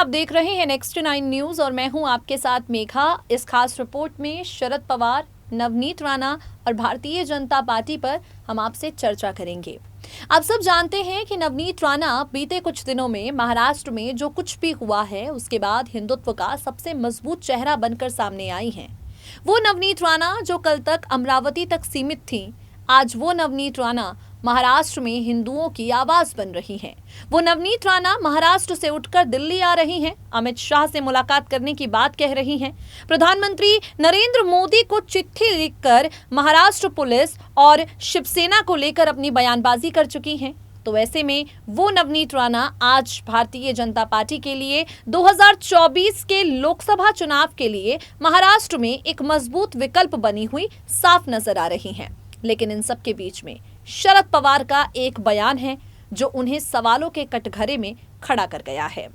देख रहे हैं नेक्स्ट 9 न्यूज और मैं हूं आपके साथ मेघा। इस खास रिपोर्ट में शरद पवार, नवनीत राणा और भारतीय जनता पार्टी पर हम आपसे चर्चा करेंगे। आप सब जानते हैं कि नवनीत राणा बीते कुछ दिनों में महाराष्ट्र में जो कुछ भी हुआ है उसके बाद हिंदुत्व का सबसे मजबूत चेहरा बनकर सामने आई हैं। वो नवनीत राणा जो कल तक अमरावती तक सीमित थी, आज वो नवनीत राणा महाराष्ट्र में हिंदुओं की आवाज बन रही हैं। वो नवनीत राणा महाराष्ट्र से उठकर दिल्ली आ रही हैं, अमित शाह से मुलाकात करने की बात कह रही हैं। प्रधानमंत्री नरेंद्र मोदी को चिट्ठी लिखकर महाराष्ट्र पुलिस और शिवसेना को लेकर अपनी बयानबाजी कर चुकी हैं। तो ऐसे में वो नवनीत राणा आज भारतीय जनता पार्टी के लिए 2024 के लोकसभा चुनाव के लिए महाराष्ट्र में एक मजबूत विकल्प बनी हुई साफ नजर आ रही हैं। लेकिन इन सब के बीच में शरद पवार का एक बयान है जो उन्हें सवालों के कटघरे में खड़ा कर गया है।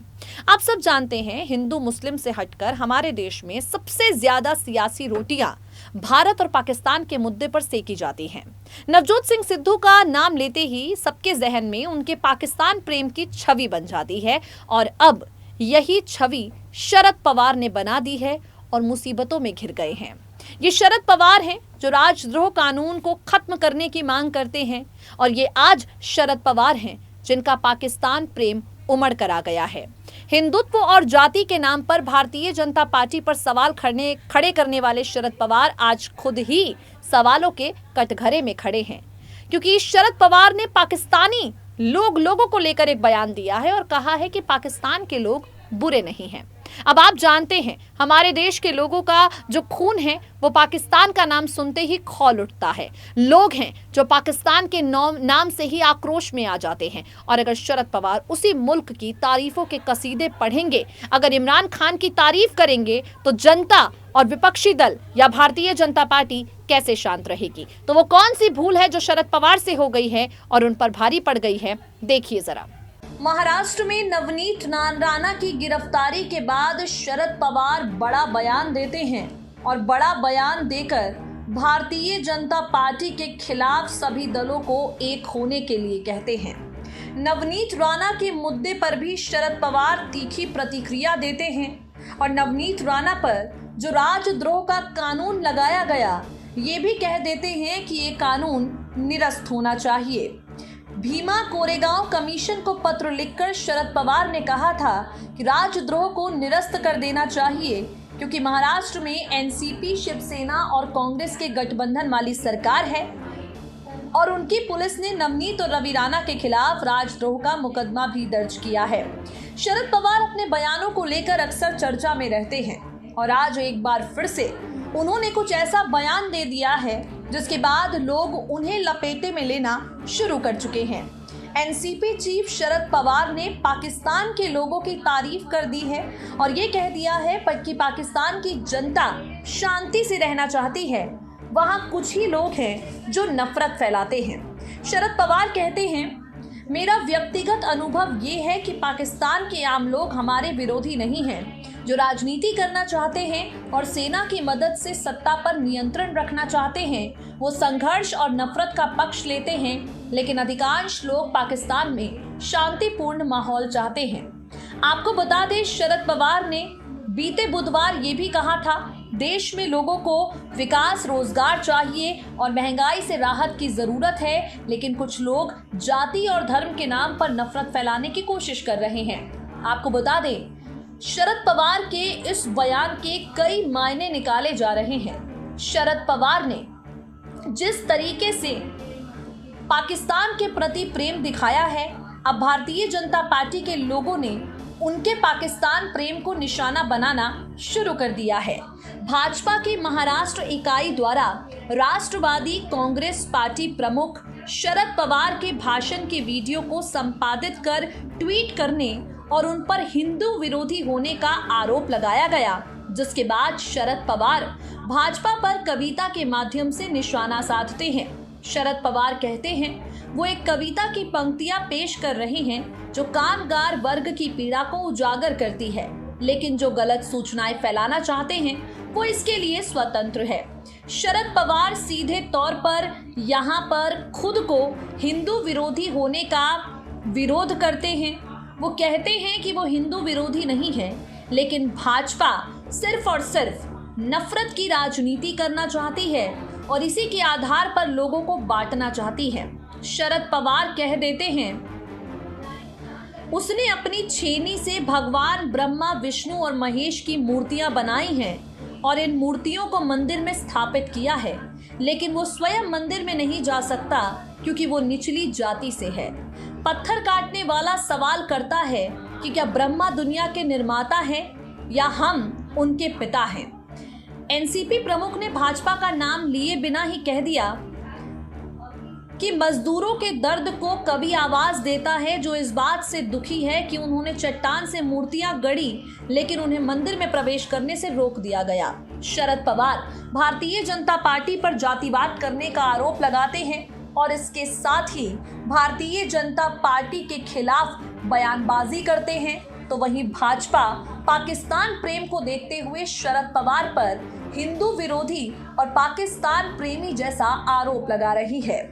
आप सब जानते हैं, हिंदू मुस्लिम से हटकर हमारे देश में सबसे ज्यादा सियासी रोटियां भारत और पाकिस्तान के मुद्दे पर सेकी जाती हैं। नवजोत सिंह सिद्धू का नाम लेते ही सबके जहन में उनके पाकिस्तान प्रेम की छवि बन जाती है और अब यही छवि शरद पवार ने बना दी है और मुसीबतों में घिर गए हैं। ये शरद पवार हैं जो राजद्रोह कानून को खत्म करने की मांग करते हैं और ये आज शरद पवार हैं जिनका पाकिस्तान प्रेम उमड़ कर आ गया है। हिंदुत्व और जाति के नाम पर भारतीय जनता पार्टी पर सवाल खड़े करने वाले शरद पवार आज खुद ही सवालों के कटघरे में खड़े हैं, क्योंकि शरद पवार ने पाकिस्तानी लोगों को लेकर एक बयान दिया है और कहा है कि पाकिस्तान के लोग बुरे नहीं हैं। अब आप जानते हैं, हमारे देश के लोगों का जो खून है वो पाकिस्तान का नाम सुनते ही खौल उठता है। लोग हैं जो पाकिस्तान के नाम से ही आक्रोश में आ जाते हैं और अगर शरद पवार उसी मुल्क की तारीफों के कसीदे पढ़ेंगे, अगर इमरान खान की तारीफ करेंगे, तो जनता और विपक्षी दल या भारतीय जनता पार्टी कैसे शांत रहेगी। तो वो कौन सी भूल है जो शरद पवार से हो गई है और उन पर भारी पड़ गई है, देखिए जरा। महाराष्ट्र में नवनीत राणा की गिरफ्तारी के बाद शरद पवार बड़ा बयान देते हैं और बड़ा बयान देकर भारतीय जनता पार्टी के खिलाफ सभी दलों को एक होने के लिए कहते हैं। नवनीत राणा के मुद्दे पर भी शरद पवार तीखी प्रतिक्रिया देते हैं और नवनीत राणा पर जो राजद्रोह का कानून लगाया गया, ये भी कह देते हैं कि ये कानून निरस्त होना चाहिए। भीमा कोरेगांव कमीशन को पत्र लिखकर शरद पवार ने कहा था कि राजद्रोह को निरस्त कर देना चाहिए, क्योंकि महाराष्ट्र में एनसीपी, शिवसेना और कांग्रेस के गठबंधन वाली सरकार है और उनकी पुलिस ने नवनीत और रवि राणा के खिलाफ राजद्रोह का मुकदमा भी दर्ज किया है। शरद पवार अपने बयानों को लेकर अक्सर चर्चा में रहते हैं और आज एक बार फिर से उन्होंने कुछ ऐसा बयान दे दिया है जिसके बाद लोग उन्हें लपेटे में लेना शुरू कर चुके हैं। एनसीपी चीफ शरद पवार ने पाकिस्तान के लोगों की तारीफ कर दी है और ये कह दिया है कि पाकिस्तान की जनता शांति से रहना चाहती है, वहाँ कुछ ही लोग हैं जो नफरत फैलाते हैं। शरद पवार कहते हैं, मेरा व्यक्तिगत अनुभव ये है कि पाकिस्तान के आम लोग हमारे विरोधी नहीं हैं, जो राजनीति करना चाहते हैं और सेना की मदद से सत्ता पर नियंत्रण रखना चाहते हैं, वो संघर्ष और नफरत का पक्ष लेते हैं, लेकिन अधिकांश लोग पाकिस्तान में शांतिपूर्ण माहौल चाहते हैं। आपको बता दें, शरद पवार ने बीते बुधवार ये भी कहा था, देश में लोगों को विकास, रोजगार चाहिए और महंगाई से राहत की जरूरत है, लेकिन कुछ लोग जाति और धर्म के नाम पर नफरत फैलाने की कोशिश कर रहे हैं। आपको बता दें, शरद पवार के इस बयान के कई मायने निकाले जा रहे हैं। शरद पवार ने जिस तरीके से पाकिस्तान के प्रति प्रेम दिखाया है, अब भारतीय जनता पार्टी के लोगों ने उनके पाकिस्तान प्रेम को निशाना बनाना शुरू कर दिया है। भाजपा की महाराष्ट्र इकाई द्वारा राष्ट्रवादी कांग्रेस पार्टी प्रमुख शरद पवार के भाषण के वीडियो को संपादित कर ट्वीट करने और उन पर हिंदू विरोधी होने का आरोप लगाया गया, जिसके बाद शरद पवार भाजपा पर कविता के माध्यम से निशाना साधते हैं। शरद पवार कहते हैं, वो एक कविता की पंक्तियां पेश कर रहे हैं जो कामगार वर्ग की पीड़ा को उजागर करती है, लेकिन जो गलत सूचनाएं फैलाना चाहते हैं वो इसके लिए स्वतंत्र है। शरद पवार सीधे तौर पर यहाँ पर खुद को हिंदू विरोधी होने का विरोध करते हैं वो कहते हैं कि वो हिंदू विरोधी नहीं है, लेकिन भाजपा सिर्फ और सिर्फ नफरत की राजनीति करना चाहती है और इसी के आधार पर लोगों को बांटना चाहती है। शरद पवार कह देते हैं, उसने अपनी छेनी से भगवान ब्रह्मा, विष्णु और महेश की मूर्तियां बनाई हैं और इन मूर्तियों को मंदिर में स्थापित किया है, लेकिन वो स्वयं मंदिर में नहीं जा सकता क्योंकि वो निचली जाति से है। पत्थर काटने वाला सवाल करता है कि क्या ब्रह्मा दुनिया के निर्माता हैं या हम उनके पिता हैं। एनसीपी प्रमुख ने भाजपा का नाम लिए बिना ही कह दिया कि मजदूरों के दर्द को कभी आवाज देता है जो इस बात से दुखी है कि उन्होंने चट्टान से मूर्तियां गढ़ी लेकिन उन्हें मंदिर में प्रवेश करने से रोक दिया गया। शरद पवार भारतीय जनता पार्टी पर जातिवाद करने का आरोप लगाते हैं और इसके साथ ही भारतीय जनता पार्टी के खिलाफ बयानबाजी करते हैं। तो वहीं भाजपा पाकिस्तान प्रेम को देखते हुए शरद पवार पर हिंदू विरोधी और पाकिस्तान प्रेमी जैसा आरोप लगा रही है।